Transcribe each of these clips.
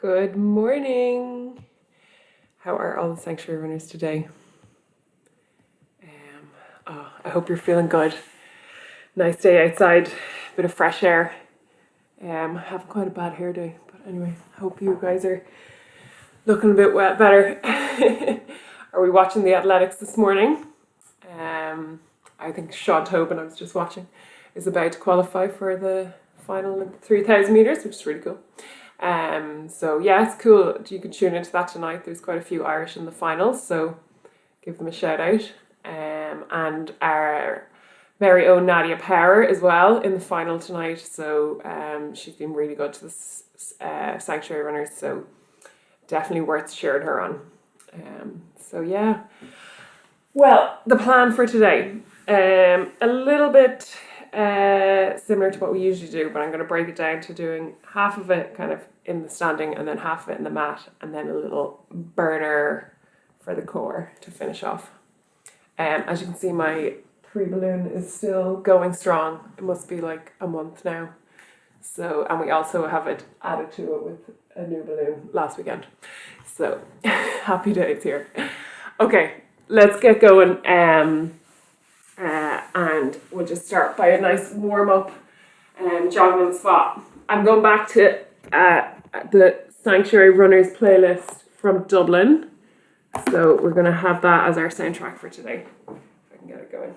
Good morning. How are all the sanctuary runners today? I hope you're feeling good. Nice day outside, bit of fresh air. Having quite a bad hair day, but anyway, hope you guys are looking a bit better. Are we watching the athletics this morning? I think Sean Tobin, I was just watching, is about to qualify for the final 3,000 meters, which is really cool. So yeah, it's cool. You can tune into that tonight. There's quite a few Irish in the finals, so give them a shout out. And our very own Nadia Power as well in the final tonight. So she's been really good to the sanctuary runners, so definitely worth cheering her on. So yeah. Well, the plan for today, a little bit similar to what we usually do, but I'm going to break it down to doing half of it kind of in the standing and then half of it in the mat, and then a little burner for the core to finish off. As you can see, my pre-balloon is still going strong. It must be like a month now. So, and we also have it added to it with a new balloon last weekend. So happy days here. Okay, let's get going. And we'll just start by a nice warm up and jogging on the spot. I'm going back to the Sanctuary Runners playlist from Dublin. So we're going to have that as our soundtrack for today. If I can get it going.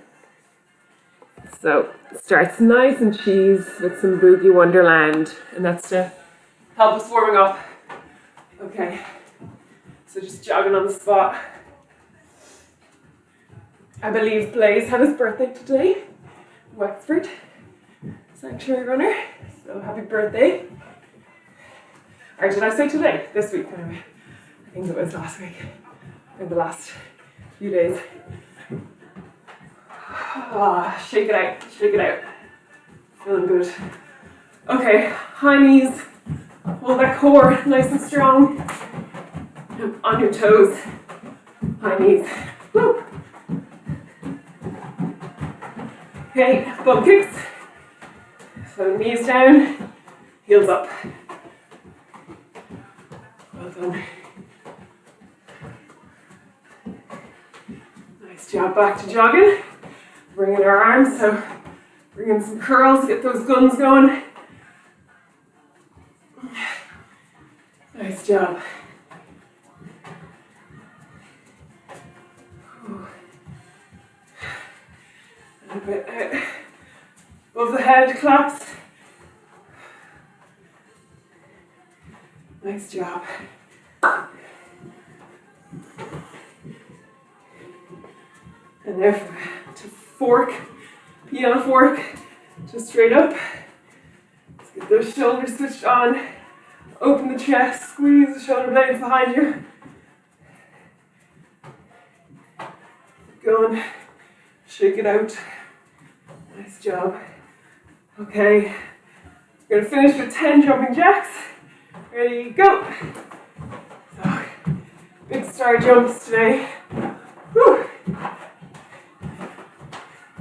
So it starts nice and cheese with some Boogie Wonderland. And that's to help us warming up. Okay. So just jogging on the spot. I believe Blaze had his birthday today. Wexford. Sanctuary runner. So happy birthday. Or did I say today? This week anyway. I think it was last week. In the last few days. Shake it out, shake it out. Feeling good. Okay, high knees. Hold that core nice and strong. On your toes. High knees. Woo. Okay, bum kicks. So knees down, heels up. Well done. Nice job, back to jogging. Bringing our arms, so bring in some curls, get those guns going. Nice job. A bit out. Above the head, claps. Nice job. And now to fork, piano fork, just straight up. Let's get those shoulders switched on. Open the chest, squeeze the shoulder blades behind you. Keep going, shake it out. Nice job. Okay, we're gonna finish with 10 jumping jacks. Ready, go. So, big star jumps today. Whew.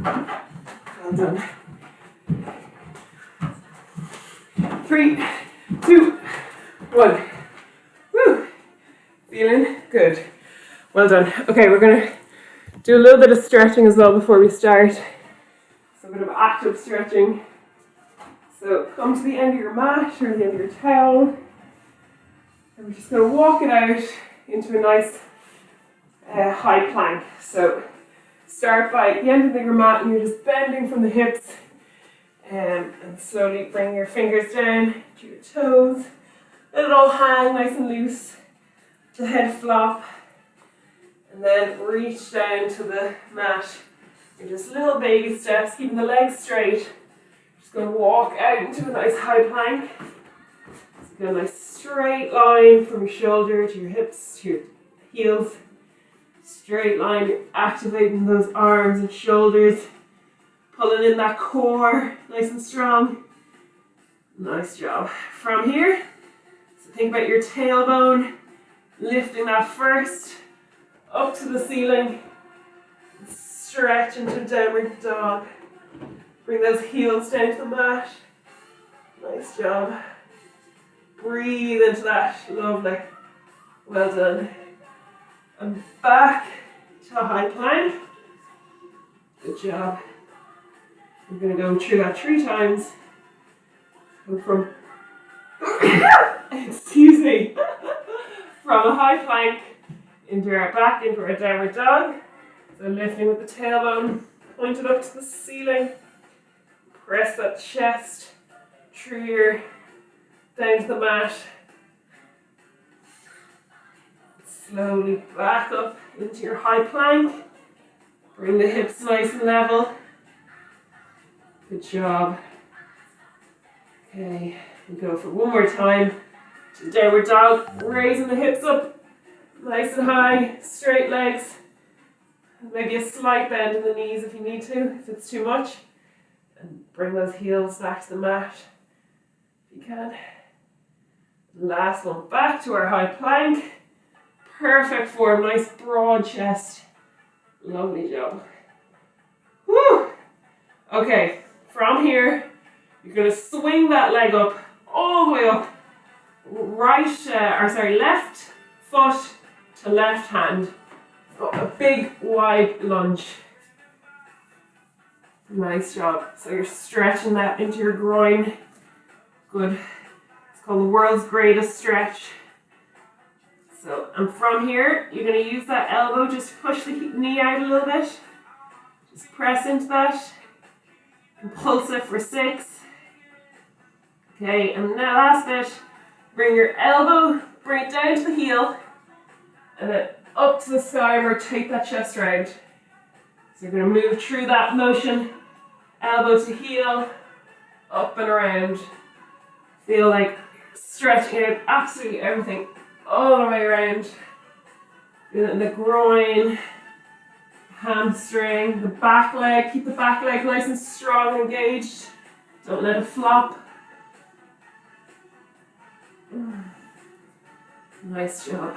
Well done. 3, 2, 1. Woo. Feeling good. Well done. Okay, we're gonna do a little bit of stretching as well before we start. So a bit of active stretching. So come to the end of your mat or the end of your towel. And we're just going to walk it out into a nice high plank. So start by the end of your mat and you're just bending from the hips and slowly bring your fingers down to your toes. Let it all hang nice and loose. The head flop. And then reach down to the mat. And just little baby steps, keeping the legs straight. Just going to walk out into a nice high plank. So get a nice straight line from your shoulder to your hips to your heels. Straight line, you're activating those arms and shoulders. Pulling in that core, nice and strong. Nice job. From here, so think about your tailbone. Lifting that first up to the ceiling. Stretch into downward dog. Bring those heels down to the mat. Nice job. Breathe into that. Lovely. Well done. And back to a high plank. Good job. We're going to go through that 3 times. Go from, excuse me, from a high plank back into our downward dog. So lifting with the tailbone pointed up to the ceiling. Press that chest through down to the mat. Slowly back up into your high plank. Bring the hips nice and level. Good job. Okay, we go for one more time to the downward dog, raising the hips up nice and high, straight legs. Maybe a slight bend in the knees if you need to, if it's too much. And bring those heels back to the mat if you can. Last one, back to our high plank. Perfect form, nice broad chest. Lovely job. Woo! Okay, from here, you're going to swing that leg up, all the way up. Left foot to left hand. A big wide lunge. Nice job. So you're stretching that into your groin. Good. It's called the world's greatest stretch. So, and from here, you're going to use that elbow, just push the knee out a little bit. Just press into that. And pulse it for 6. Okay, and now last bit. Bring your elbow, bring it down to the heel. And then up to the sky, rotate that chest round. So you're going to move through that motion, elbow to heel, up and around. Feel like stretching out absolutely everything all the way around. Feel it in the groin, hamstring, the back leg. Keep the back leg nice and strong and engaged. Don't let it flop. Nice job.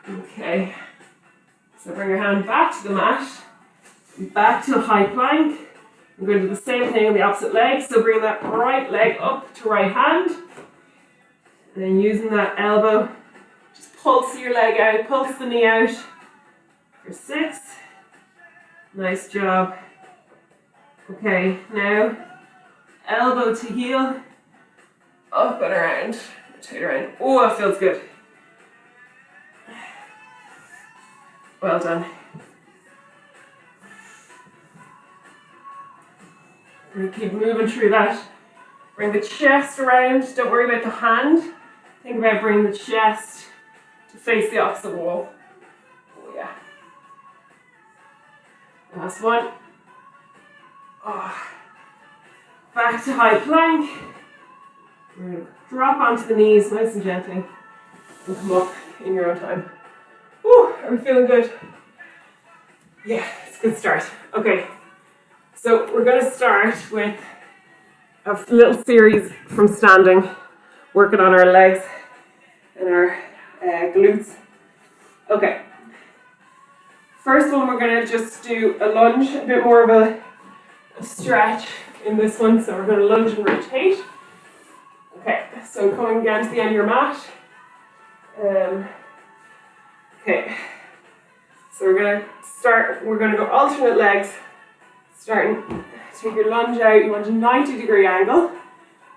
Okay, so bring your hand back to the mat, back to a high plank. We're going to do the same thing on the opposite leg, so bring that right leg up to right hand, and then using that elbow, just pulse your leg out, pulse the knee out for 6. Nice job. Okay, now elbow to heel, up and around, rotate around. Oh, it feels good. Well done. And keep moving through that. Bring the chest around. Don't worry about the hand. Think about bringing the chest to face the opposite wall. Oh yeah. Last one. Oh. Back to high plank. We're going to drop onto the knees nice and gently and come up in your own time. Woo, are we feeling good? Yeah, it's a good start. Okay, so we're going to start with a little series from standing, working on our legs and our glutes. Okay, first one we're going to just do a lunge, a bit more of a stretch in this one. So we're going to lunge and rotate. Okay, so coming again to the end of your mat. Okay, so we're going to go alternate legs, starting, take your lunge out, you want a 90-degree angle,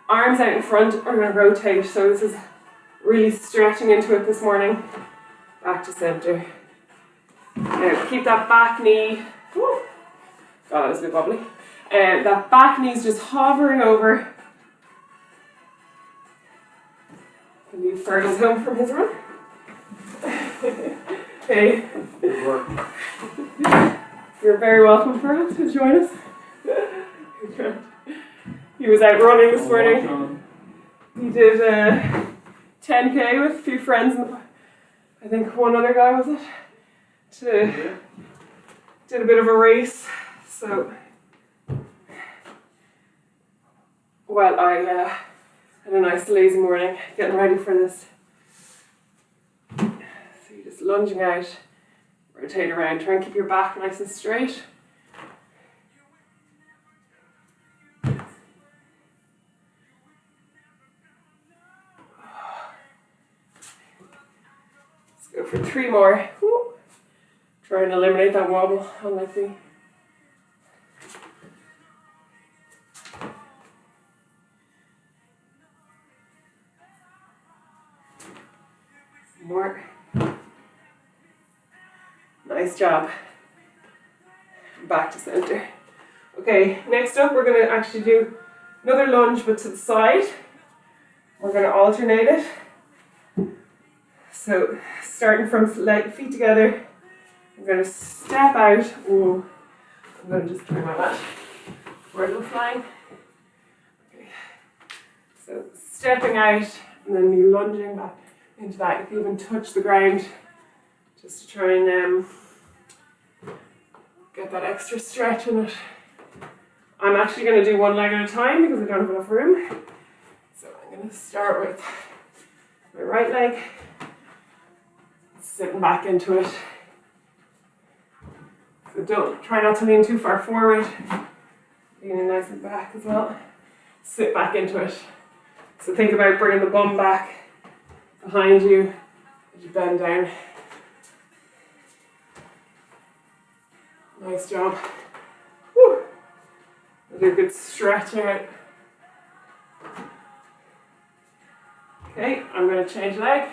arms out in front, we're going to rotate, so this is really stretching into it this morning, back to center. Now keep that back knee, whoo, God, that was a bit wobbly, that back knee is just hovering over. Can leave Fergus home from his run. Okay. You're very welcome, Fergus, to join us. He was out running this morning. He did 10k with a few friends, and I think one other guy, was it? Did a bit of a race. So, well, I had a nice lazy morning getting ready for this. So you're just lunging out, rotate around, try and keep your back nice and straight. for 3 more. Woo. Try and eliminate that wobble, unlike me. More. Nice job. Back to center. Okay, next up we're going to actually do another lunge but to the side. We're going to alternate it. So starting from feet together, I'm going to step out. Ooh, I'm going to just turn my mat before I go flying. Okay. So stepping out and then you lunging back into that. You can even touch the ground just to try and get that extra stretch in it. I'm actually going to do one leg at a time because I don't have enough room. So I'm going to start with my right leg, sitting back into it. So try not to lean too far forward, leaning nice and back as well. Sit back into it. So think about bringing the bum back behind you as you bend down. Nice job. Woo. Do a good stretch out. Okay, I'm going to change leg.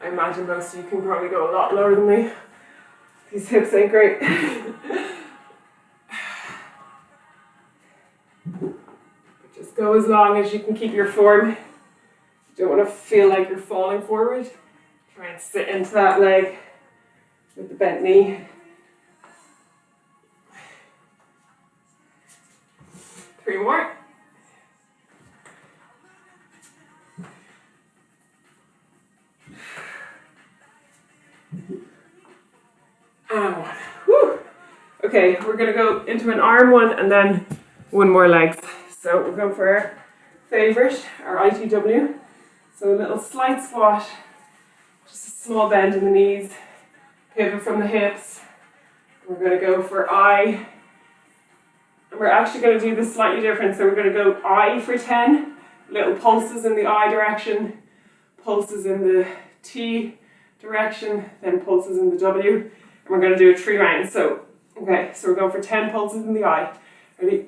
I imagine most of you can probably go a lot lower than me. These hips ain't great. Just go as long as you can keep your form. You don't want to feel like you're falling forward. Try and sit into that leg with the bent knee. Three more. And one. Whew. Okay, we're going to go into an arm one and then one more leg. So we're going for our favourite, our ITW. So a little slight squat, just a small bend in the knees, pivot from the hips. We're going to go for I. And we're actually going to do this slightly different. So we're going to go I for 10, little pulses in the I direction, pulses in the T direction, then pulses in the W. And we're going to do a 3 rounds. So, okay, so we're going for 10 pulses in the I. Ready?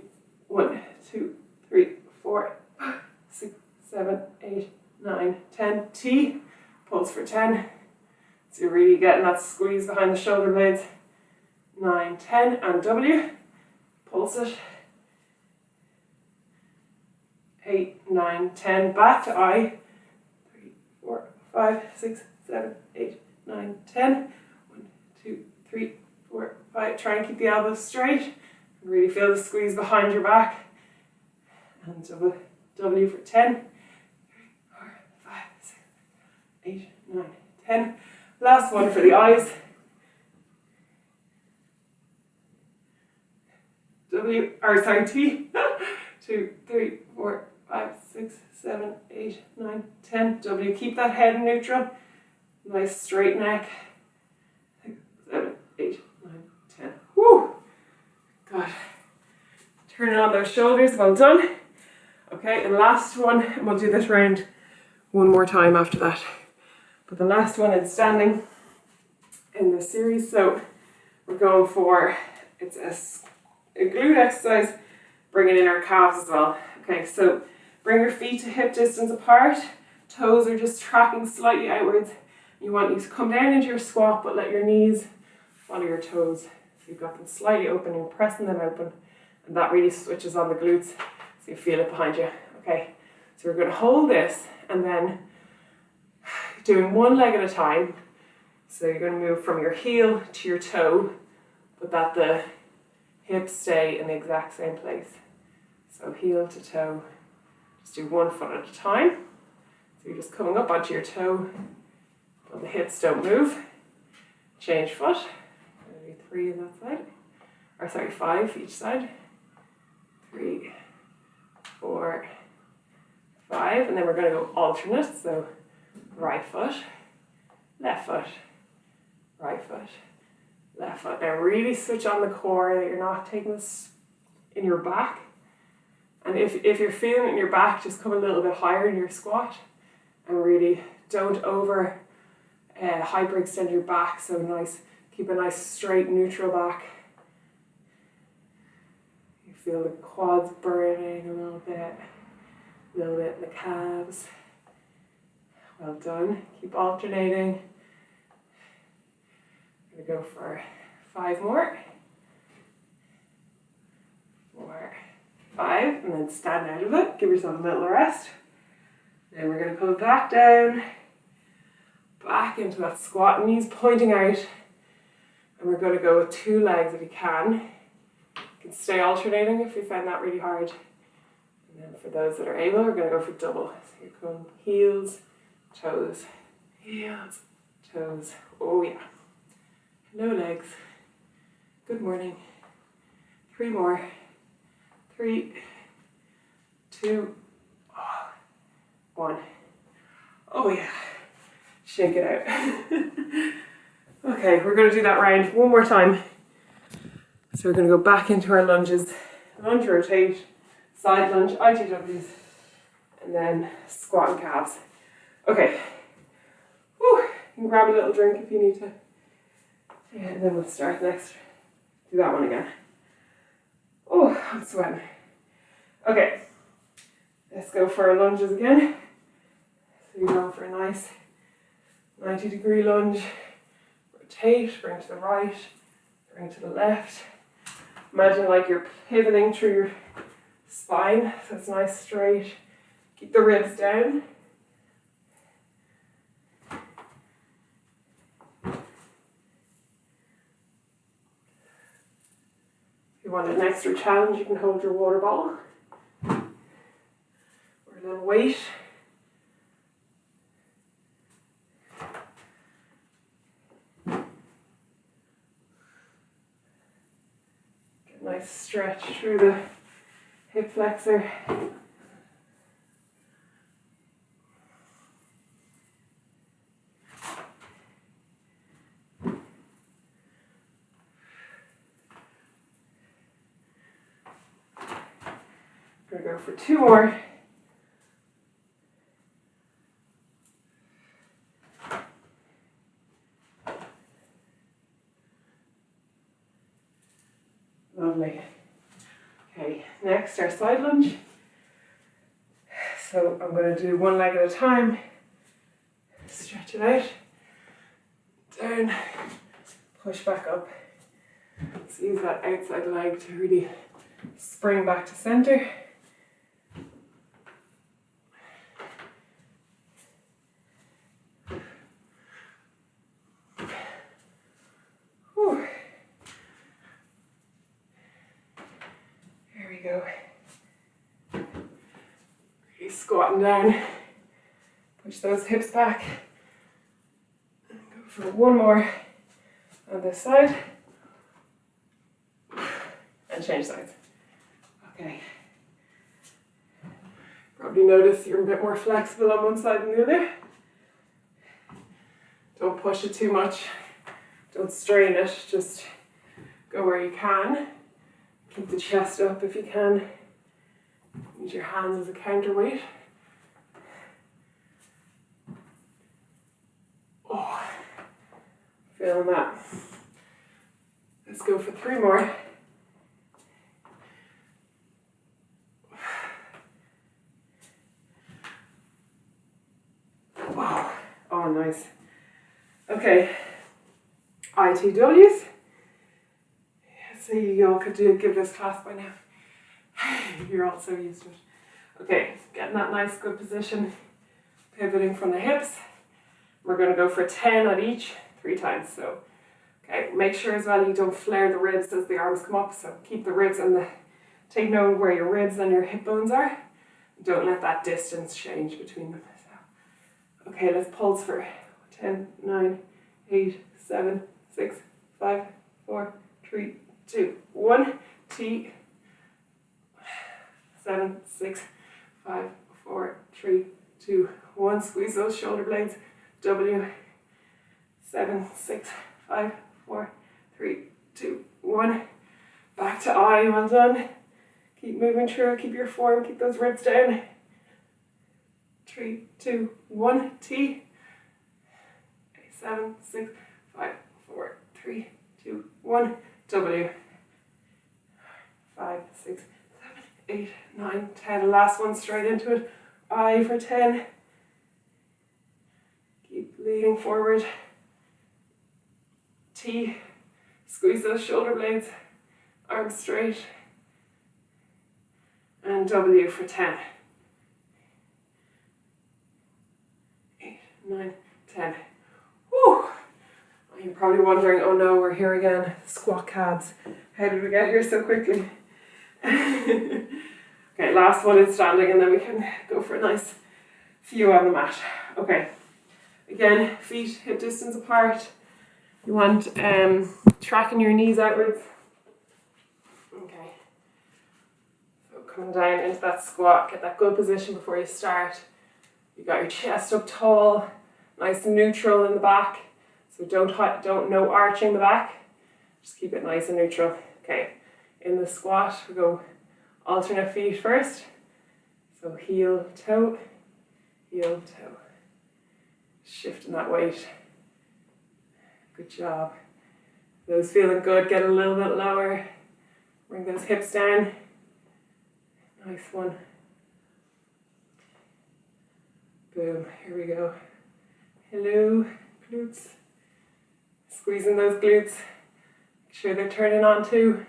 1, 2, 3, 4, 5, 6, 7, 8, 9, 10. T, pulse for 10. So you're really getting that squeeze behind the shoulder blades. 9, 10, and W. Pulse it. 8, 9, 10. Back to I. 3, 4, 5, 6, 7, 8, 9, 10. 1, 2, 3, 4, 5. Try and keep the elbows straight. Really feel the squeeze behind your back. And W for 10. 3, 4, 5, 6, 8, 9, 10. Last one for the eyes. T. 2, 3, 4, 5, 6, 7, 8, 9, 10. W. Keep that head in neutral. Nice straight neck. 6, 7, 8, 9, 10. Woo! God. Turning on those shoulders. Well done. Okay, and last one. And we'll do this round one more time after that. But the last one is standing in this series. So we're going for, it's a glute exercise, bringing in our calves as well. Okay, so bring your feet to hip distance apart. Toes are just tracking slightly outwards. You want you to come down into your squat, but let your knees follow your toes. So you've got them slightly open, you're pressing them open, and that really switches on the glutes, so you feel it behind you. Okay, so we're going to hold this, and then doing one leg at a time. So you're going to move from your heel to your toe, but that the hips stay in the exact same place. So heel to toe, just do one foot at a time. So you're just coming up onto your toe, but the hips don't move. Change foot. 3 on that side, or sorry, 5 each side. 3, 4, 5, and then we're going to go alternate. So right foot, left foot, right foot, left foot. Now really switch on the core that you're not taking this in your back, And if you're feeling it in your back, just come a little bit higher in your squat, and really don't hyperextend your back. So nice, keep a nice straight neutral back. You feel the quads burning a little bit in the calves. Well done. Keep alternating. I'm gonna go for 5 more. 4, 5, and then stand out of it. Give yourself a little rest. Then we're going to come back down, back into that squat, knees pointing out. And we're going to go with 2 legs if you can. You can stay alternating if you find that really hard. And then for those that are able, we're going to go for double. So you're going heels, toes, heels, toes. Oh yeah. No legs. Good morning. 3 more. 3, 2, 1. Oh yeah. Shake it out. Okay, we're going to do that round one more time. So we're going to go back into our lunges. Lunge, rotate, side lunge, ITWs, and then squat and calves. Okay. Whew. You can grab a little drink if you need to. Yeah, and then we'll start next. Do that one again. Oh, I'm sweating. Okay, let's go for our lunges again. So you're going for a nice 90-degree lunge. Rotate, bring to the right, bring to the left. Imagine like you're pivoting through your spine, so it's nice straight. Keep the ribs down. If you want an extra challenge, you can hold your water bottle or a little weight. Get a nice stretch through the hip flexor. We're going to go for 2 more. Lovely. Okay, next our side lunge. So I'm going to do 1 leg at a time. Stretch it out. Down. Push back up. Let's use that outside leg to really spring back to center. Go. Really squatting down. Push those hips back. And go for 1 more on this side. And change sides. Okay. Probably notice you're a bit more flexible on one side than the other. Don't push it too much. Don't strain it. Just go where you can. Keep the chest up if you can. Use your hands as a counterweight. Oh, feeling that. Let's go for 3 more. Wow. Oh, nice. Okay. ITWs. So you all could give this class by now. You're all so used to it. Okay, getting that nice good position, pivoting from the hips. We're going to go for 10 on each, 3 times. So, okay, make sure as well you don't flare the ribs as the arms come up. So keep the ribs take note where your ribs and your hip bones are. Don't let that distance change between them. So, okay, let's pulse for 10, 9, 8, 7, 6, 5, 4, 3, 2, 1, T, 7, 6, 5, 4, 3, 2, 1. Squeeze those shoulder blades. W, 7, 6, 5, 4, 3, 2, 1. Back to I. Well done. Keep Keep moving through, keep your form, keep those ribs down. 3, 2, 1, T. 7, 6, 5, 4, 3, 2, 1, W. 5, 6, 7, 8, 9, 10. Last one straight into it. I for 10. Keep leaning forward. T. Squeeze those shoulder blades. Arms straight. And W for 10. 8, 9, 10. Whew. You're probably wondering, oh no, we're here again. Squat calves. How did we get here so quickly? Okay, last one is standing, and then we can go for a nice few on the mat. Okay. Again, feet hip distance apart. You want tracking your knees outwards. Okay. So coming down into that squat, get that good position before you start. You got your chest up tall, nice and neutral in the back. So don't no arching the back. Just keep it nice and neutral. Okay. In the squat, we go alternate feet first. So heel, toe, heel, toe. Shifting that weight. Good job. Those feeling good, get a little bit lower. Bring those hips down. Nice one. Boom, here we go. Hello, glutes. Squeezing those glutes. Make sure they're turning on too.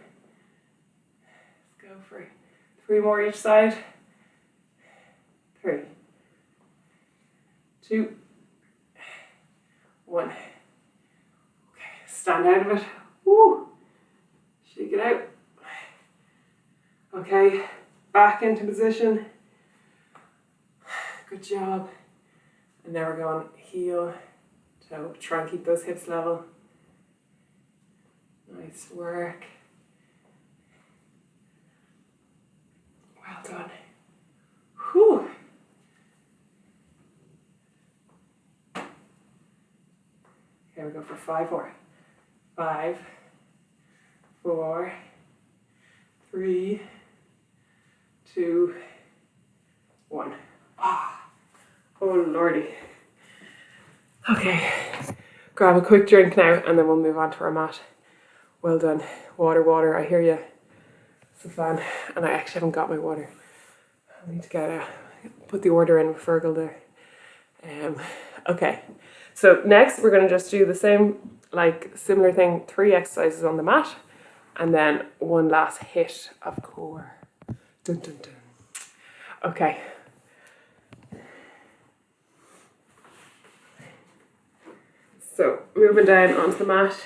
Let's go for 3 more each side. 3, 2, 1. Okay, stand out of it. Woo! Shake it out. Okay, back into position. Good job. And now we're going heel, toe. Try and keep those hips level. Nice work. Well done. Whew. Okay, we go for 5 more. 5, 4, 3, 2, 1. Oh lordy. Okay, grab a quick drink now and then we'll move on to our mat. Well done. Water, I hear you. It's a fan. And I actually haven't got my water. I need to put the order in with Fergal there. Okay, so next we're going to just do the same, similar thing, 3 exercises on the mat and then 1 last hit of core. Dun, dun, dun. Okay. So moving down onto the mat.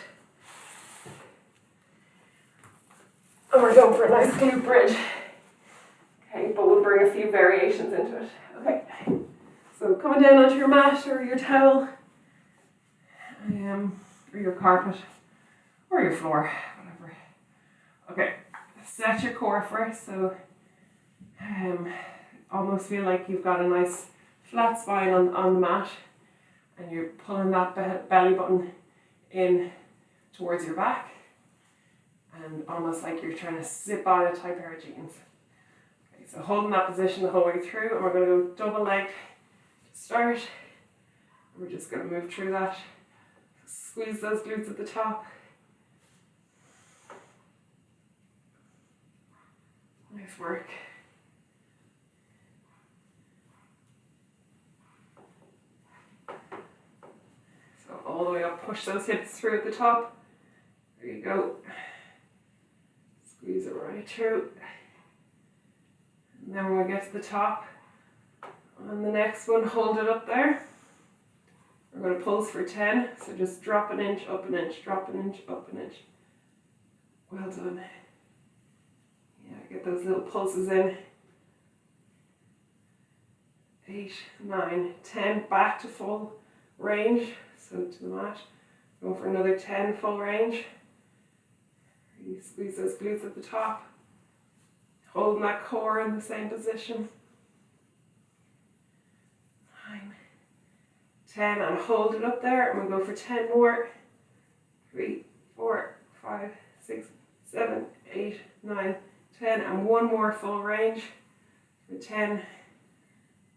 And we're going for a nice glute bridge. Okay, but we'll bring a few variations into it. Okay. So coming down onto your mat or your towel, or your carpet, or your floor, whatever. Okay, set your core first. So almost feel like you've got a nice flat spine on the mat. And you're pulling that belly button in towards your back. And almost like you're trying to zip on a tight pair of jeans. Okay, so holding that position the whole way through. And we're going to go double leg to start. We're just going to move through that. Squeeze those glutes at the top. Nice work. All the way up, push those hips through at the top. There you go. Squeeze it right through. And then when we get to the top, on the next one, hold it up there. We're going to pulse for 10, so just drop an inch, up an inch, drop an inch, up an inch. Well done. Yeah, get those little pulses in. 8, 9, 10, back to full range. So to the mat, go for another 10 full range. You squeeze those glutes at the top, holding that core in the same position. 9, 10, and hold it up there, and we'll go for 10 more. 3, 4, 5, 6, 7, 8, 9, 10, and one more full range for 10,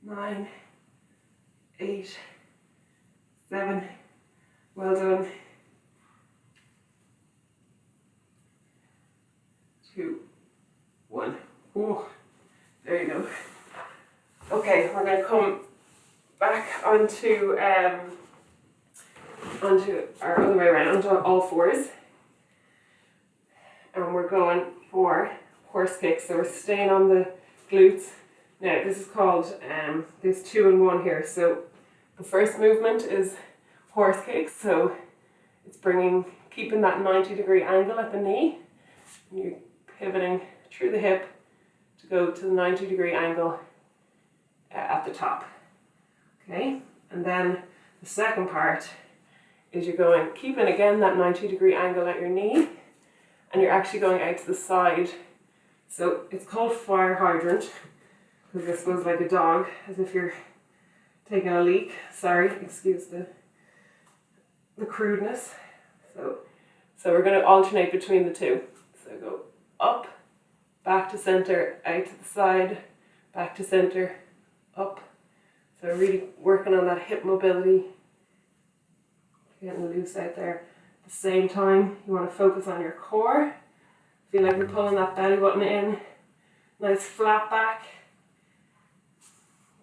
9, 8, 7, well done, 2, 1. Oh, there you go. Okay, we're going to come back onto our other way around, onto all fours, and we're going for horse kicks. So we're staying on the glutes. Now this is called there's 2 and 1 here. So the first movement is horse kicks. So it's keeping that 90-degree angle at the knee, and you're pivoting through the hip to go to the 90-degree angle at the top. Okay, and then the second part is you're keeping again that 90-degree angle at your knee, and you're actually going out to the side. So it's called fire hydrant because this goes like a dog, as if you're taking a leak. Sorry, excuse the crudeness. So we're going to alternate between the two. So go up, back to center, out to the side, back to center, up. So really working on that hip mobility, getting loose out there. At the same time, you want to focus on your core. Feel like you're pulling that belly button in. Nice flat back.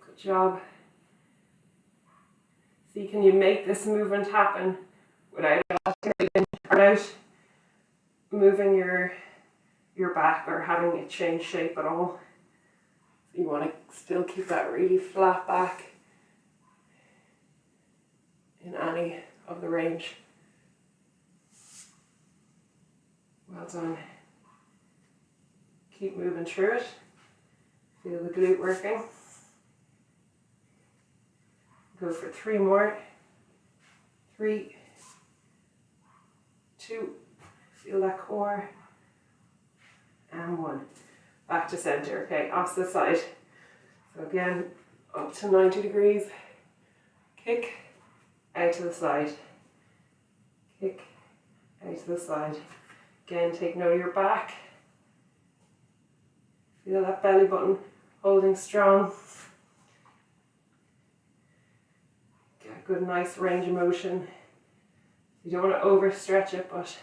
Good job. See, can you make this movement happen without moving your back or having it change shape at all? So you want to still keep that really flat back in any of the range. Well done. Keep moving through it. Feel the glute working. Go for 3 more. 3, 2, feel that core, and 1. Back to center. Okay, opposite side. So again, up to 90 degrees. Kick, out to the side. Kick, out to the side. Again, take note of your back. Feel that belly button holding strong. Get a good, nice range of motion. You don't want to overstretch it, but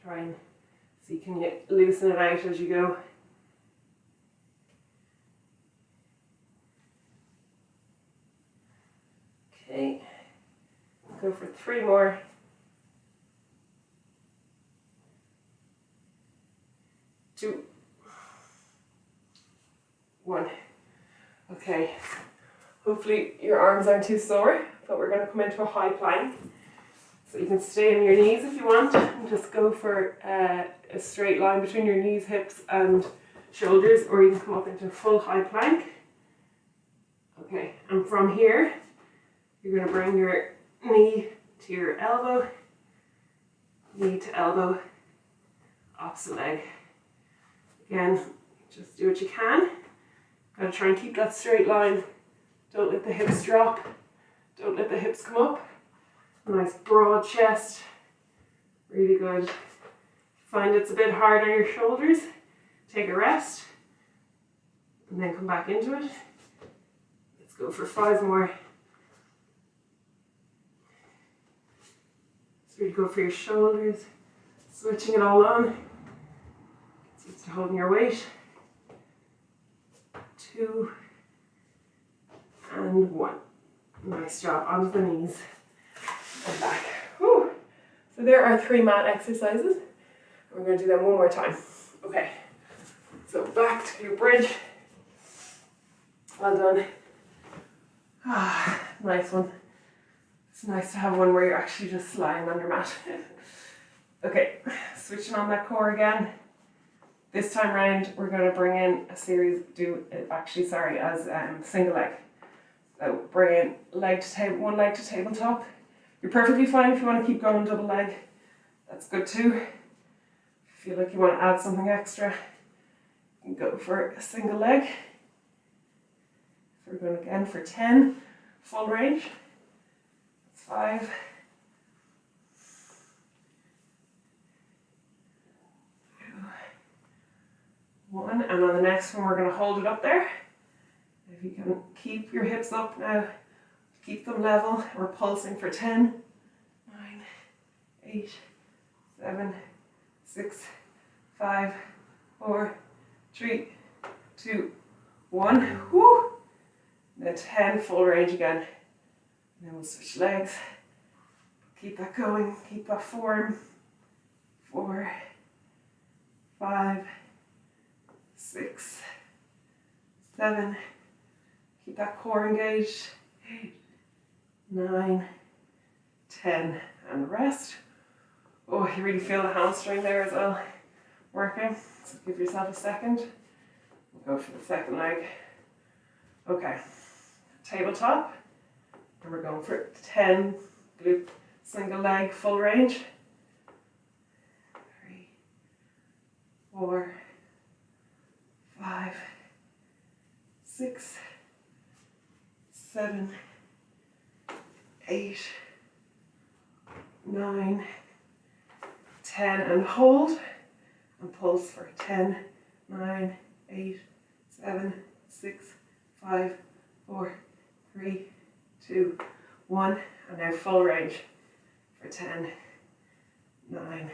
try and see, can you loosen it out as you go. Okay, go for 3 more. 2, 1. Okay, hopefully your arms aren't too sore, but we're going to come into a high plank. So you can stay on your knees if you want, and just go for a straight line between your knees, hips and shoulders, or you can come up into a full high plank. Okay, and from here, you're going to bring your knee to your elbow, knee to elbow, opposite leg. Again, just do what you can. Got to try and keep that straight line. Don't let the hips drop. Don't let the hips come up. Nice broad chest. Really good. Find it's a bit hard on your shoulders, take a rest, and then come back into it. Let's go for 5 more. So really go for your shoulders, switching it all on. Get used to holding your weight. 2 and 1. Nice job. Onto the knees and back. Whew. So there are 3 mat exercises. We're going to do them one more time. Okay. So back to your bridge. Well done. Nice one. It's nice to have one where you're actually just lying on your mat. Okay, switching on that core again. This time round, we're going to bring in a series, as single leg. So bring in one leg to tabletop. You're perfectly fine if you want to keep going double leg. That's good too. If you feel like you want to add something extra, you can go for a single leg. So we're going again for 10, full range. That's 5. 2, 1, and on the next one we're going to hold it up there. If you can keep your hips up now, keep them level. We're pulsing for 10, 9, 8, 7, 6, 5, 4, 3, 2, 1. Woo! Then 10, full range again. And then we'll switch legs. Keep that going, keep that form. 4, 5, 6, 7. Keep that core engaged. 8, 9, 10, and rest. Oh, you really feel the hamstring there as well working. So give yourself a second. We'll go for the second leg. Okay, tabletop. And we're going for 10 glute single leg full range. 3, 4, 5, 6, 7, 8, 9, 10, and hold and pulse for 10, 9, 8, 7, 6, 5, 4, 3, 2, 1, and now full range for 10, 9,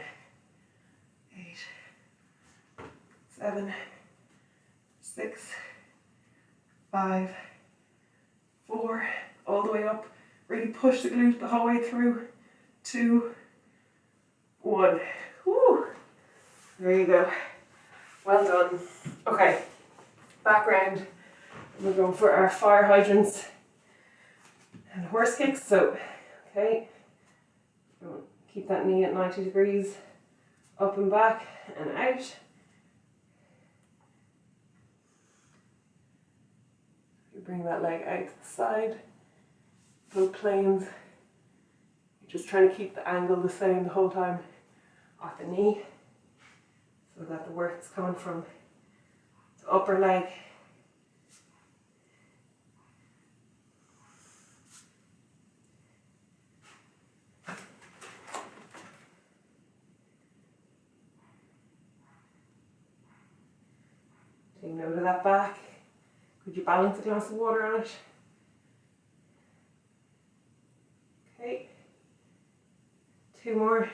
8, 7, 6, 5, 4, all the way up. Really push the glute the whole way through. 2, 1. Woo! There you go. Well done. Okay, back round. We're going for our fire hydrants and horse kicks. So, okay, keep that knee at 90 degrees, up and back and out. You bring that leg out to the side, both planes. You're just trying to keep the angle the same the whole time off the knee, so that the work is coming from the upper leg. Take note of that back. Could you balance a glass of water on it? Okay. 2 more.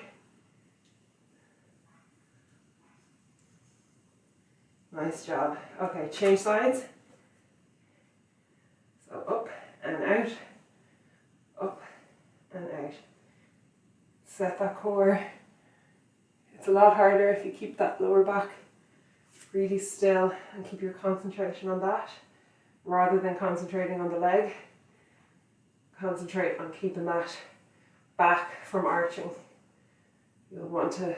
Nice job. Okay, change sides. So up and out, up and out. Set that core. It's a lot harder if you keep that lower back really still and keep your concentration on that rather than concentrating on the leg. Concentrate on keeping that back from arching. You'll want to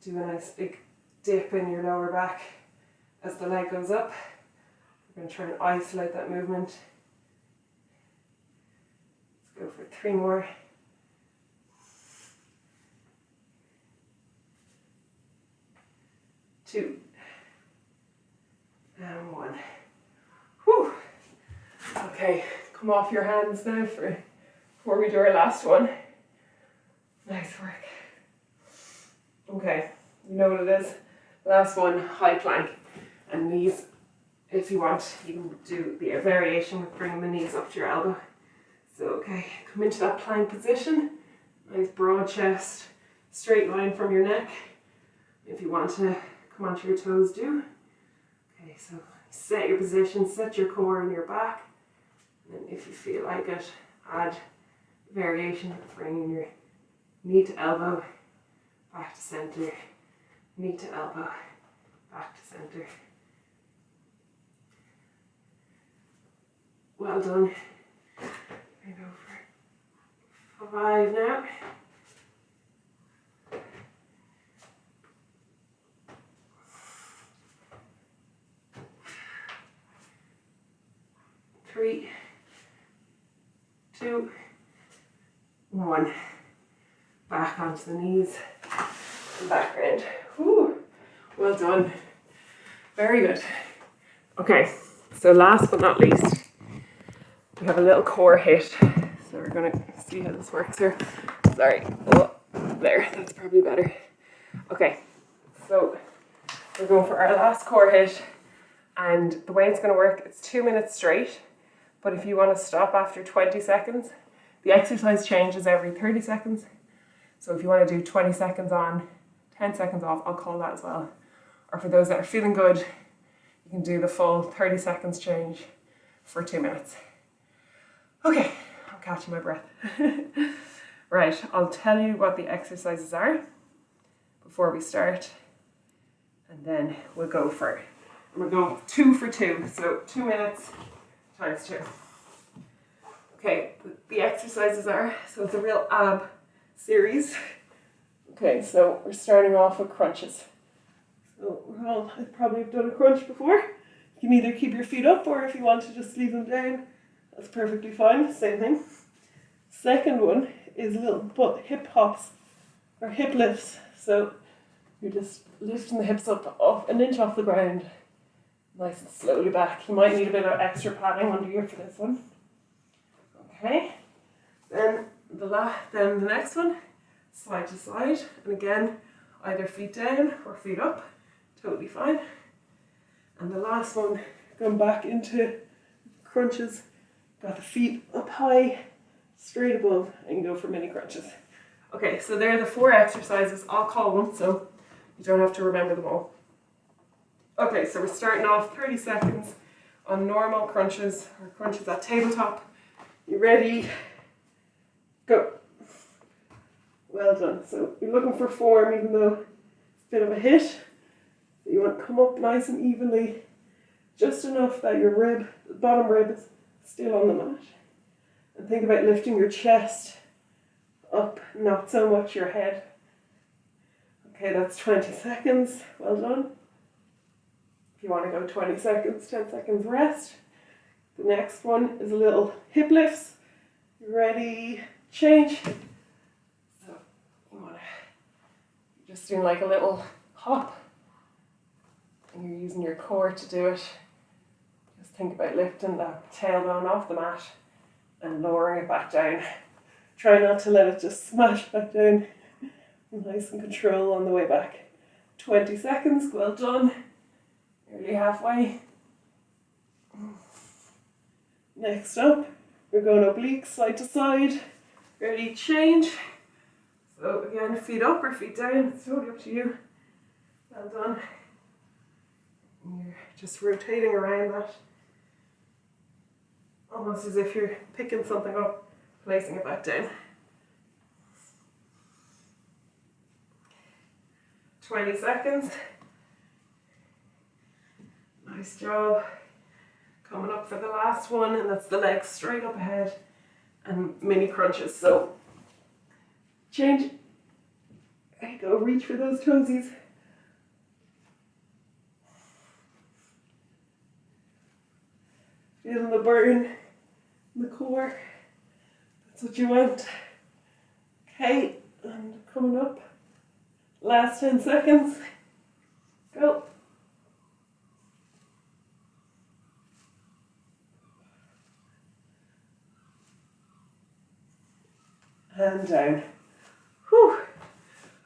do a nice big dip in your lower back as the leg goes up. We're going to try and isolate that movement. Let's go for 3 more. 2 and 1. Whew. Okay, come off your hands now before we do our last one. Nice work. Okay, you know what it is. Last one, high plank. And knees, if you want, you can do the variation with bringing the knees up to your elbow. So, okay, come into that plank position. Nice broad chest, straight line from your neck. If you want to come onto your toes, do. Okay, so set your position, set your core in your back. And then if you feel like it, add variation, bringing your knee to elbow, back to center, knee to elbow, back to center. Well done. I go for 5 now. 3, 2, 1. Back onto the knees and back round. Whew. Well done. Very good. Okay, so last but not least, we have a little core hit. So we're going to see how this works here. Sorry. Oh, there, that's probably better. Okay, so we're going for our last core hit. And the way it's going to work, it's 2 minutes straight. But if you want to stop after 20 seconds, the exercise changes every 30 seconds. So if you want to do 20 seconds on, 10 seconds off, I'll call that as well. Or for those that are feeling good, you can do the full 30 seconds change for 2 minutes. Okay, I'm catching my breath. Right, I'll tell you what the exercises are before we start. And then we'll go for it. We're going 2 for 2, so 2 minutes times 2. Okay, the exercises are, so it's a real ab series. Okay, so we're starting off with crunches. So I probably have done a crunch before. You can either keep your feet up or if you want to just leave them down, that's perfectly fine, same thing. Second one is little hip hops or hip lifts. So you're just lifting the hips up off an inch off the ground, nice and slowly back. You might need a bit of extra padding under you for this one. Okay, then the next one, side to side, and again, either feet down or feet up, totally fine. And the last one, going back into crunches, got the feet up high, straight above, and you go for mini crunches. Okay, so there are the 4 exercises. I'll call them, so you don't have to remember them all. Okay, so we're starting off 30 seconds on normal crunches, or crunches at tabletop. You ready? Go. Well done. So you're looking for form, even though it's a bit of a hit. So you want to come up nice and evenly, just enough that your the bottom rib is still on the mat. And think about lifting your chest up, not so much your head. Okay, that's 20 seconds. Well done. If you want to go 20 seconds, 10 seconds rest. The next one is a little hip lifts. Ready, change. So you want to just doing like a little hop, and you're using your core to do it. Just think about lifting that tailbone off the mat and lowering it back down. Try not to let it just smash back down. Nice and control on the way back. 20 seconds, well done. Nearly halfway. Next up, we're going obliques side to side. Ready, change. So again, feet up or feet down, it's totally up to you. Well done. And you're just rotating around that. Almost as if you're picking something up, placing it back down. 20 seconds. Nice job. Coming up for the last one, and that's the legs straight up ahead and mini crunches. So change. There you go, reach for those toesies. Feeling the burn in the core. That's what you want. Okay, and coming up. Last 10 seconds. Go. And down. Whew.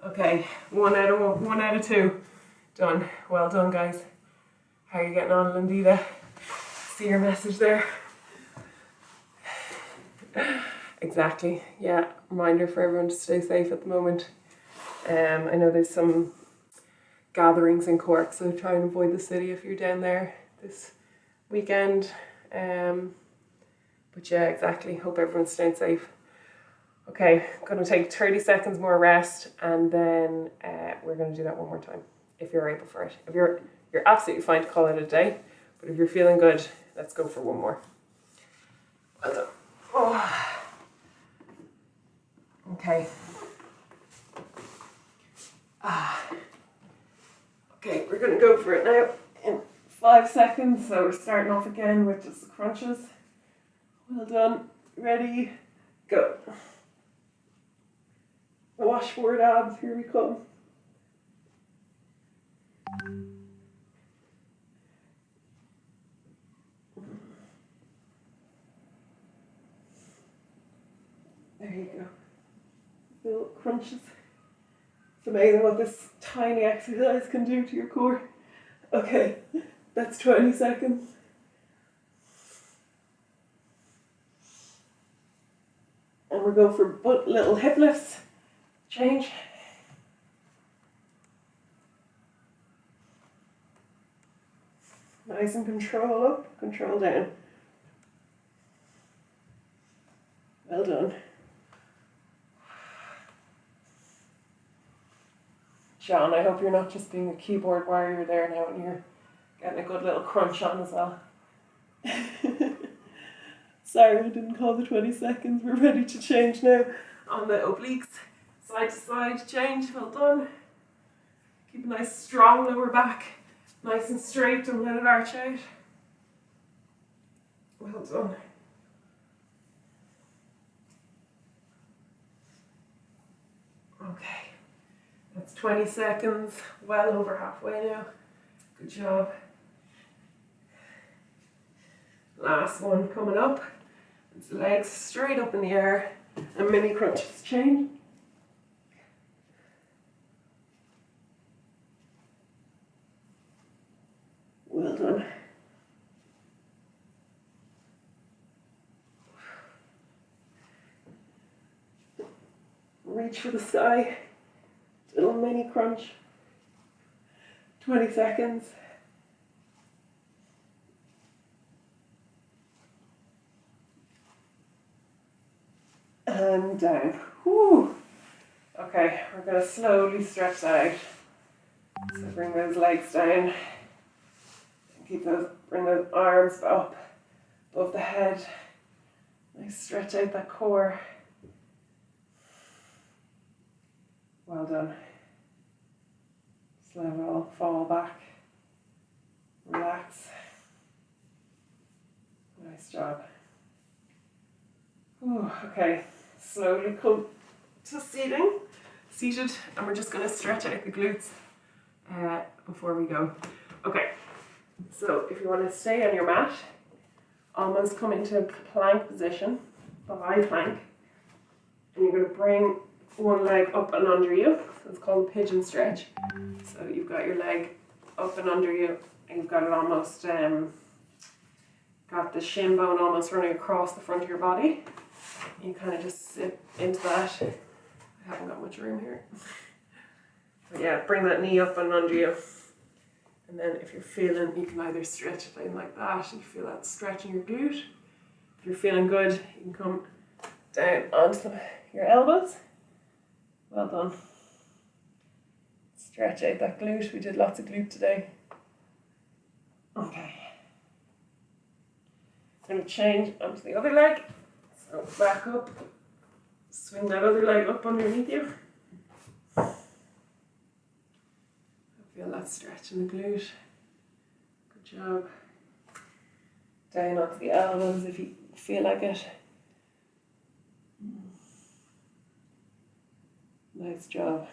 Okay, 1 out of 2. Done. Well done, guys. How are you getting on, Lindita? See your message there. Exactly. Yeah, reminder for everyone to stay safe at the moment. I know there's some gatherings in Cork, so try and avoid the city if you're down there this weekend. But yeah, exactly. Hope everyone's staying safe. Okay, going to take 30 seconds more rest, and then we're going to do that one more time if you're able for it. If you're absolutely fine to call it a day, but if you're feeling good, let's go for one more. Well done. Oh. Okay. Okay, we're going to go for it now in 5 seconds. So we're starting off again with just the crunches. Well done. Ready, go. Washboard abs, here we come. There you go. Little crunches. It's amazing what this tiny exercise can do to your core. Okay, that's 20 seconds. And we're going for little hip lifts. Change. Nice and control up, control down. Well done. John, I hope you're not just being a keyboard warrior there now and you're getting a good little crunch on as well. Sorry, I didn't call the 20 seconds. We're ready to change now on the obliques. Side to side change, well done. Keep a nice strong lower back. Nice and straight, don't let it arch out. Well done. Okay, that's 20 seconds, well over halfway now. Good job. Last one coming up. It's legs straight up in the air and mini crunches. Change. Well done. Reach for the sky. Little mini crunch. 20 seconds. And down. Whew. Okay, we're going to slowly stretch that out. So bring those legs down. Bring those arms up above the head. Nice stretch out that core. Well done. Just let it all fall back. Relax. Nice job. Ooh, okay, slowly come to seated, and we're just going to stretch out the glutes before we go. Okay, so if you want to stay on your mat, almost come into a plank position, the high plank, and you're going to bring one leg up and under you. So it's called Pigeon Stretch. So you've got your leg up and under you, and you've got it almost, got the shin bone almost running across the front of your body. You kind of just sit into that. I haven't got much room here. But yeah, bring that knee up and under you. And then if you're feeling, you can either stretch it in like that, you feel that stretch in your glute. If you're feeling good, you can come down onto your elbows. Well done. Stretch out that glute. We did lots of glute today. Okay. I'm going to change onto the other leg. So back up. Swing that other leg up underneath you. Feel that stretch in the glute. Good job. Down onto the elbows if you feel like it. Nice job.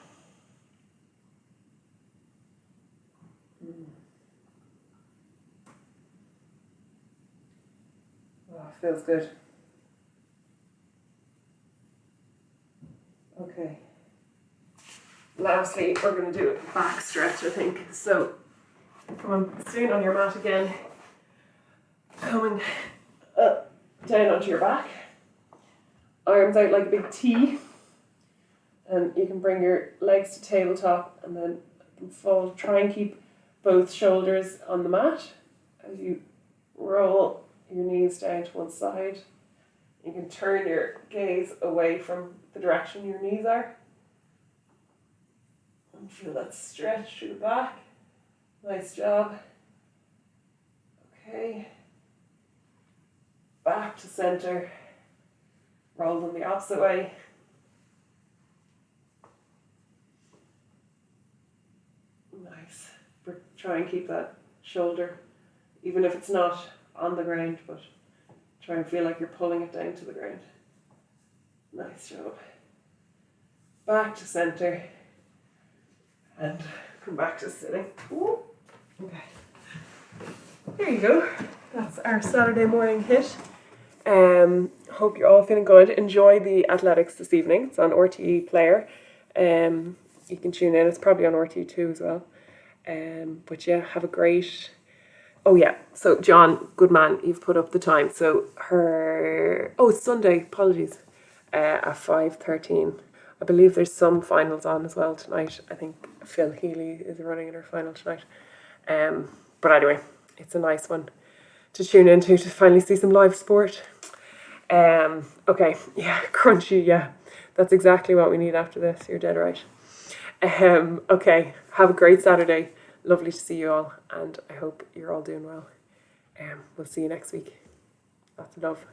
Oh, feels good. Okay. Lastly, we're going to do a back stretch, I think. So, come on, staying on your mat again. Coming down onto your back. Arms out like a big T. And you can bring your legs to tabletop and then fold. Try and keep both shoulders on the mat as you roll your knees down to one side. You can turn your gaze away from the direction your knees are. And feel that stretch through the back. Nice job. Okay. Back to center. Roll them the opposite way. Nice. Try and keep that shoulder, even if it's not on the ground, but try and feel like you're pulling it down to the ground. Nice job. Back to center. And come back to sitting. Ooh. Okay. There you go. That's our Saturday morning hit. Hope you're all feeling good. Enjoy the athletics this evening. It's on RTE Player. You can tune in. It's probably on RTE2 as well. But yeah, have a great... Oh yeah, so John, good man, you've put up the time. So it's Sunday, apologies, at 5:13. I believe there's some finals on as well tonight. I think Phil Healy is running in her final tonight. But anyway, it's a nice one to tune into to finally see some live sport. Okay, yeah, crunchy, yeah. That's exactly what we need after this. You're dead right. Okay, have a great Saturday. Lovely to see you all, and I hope you're all doing well. We'll see you next week. Lots of love.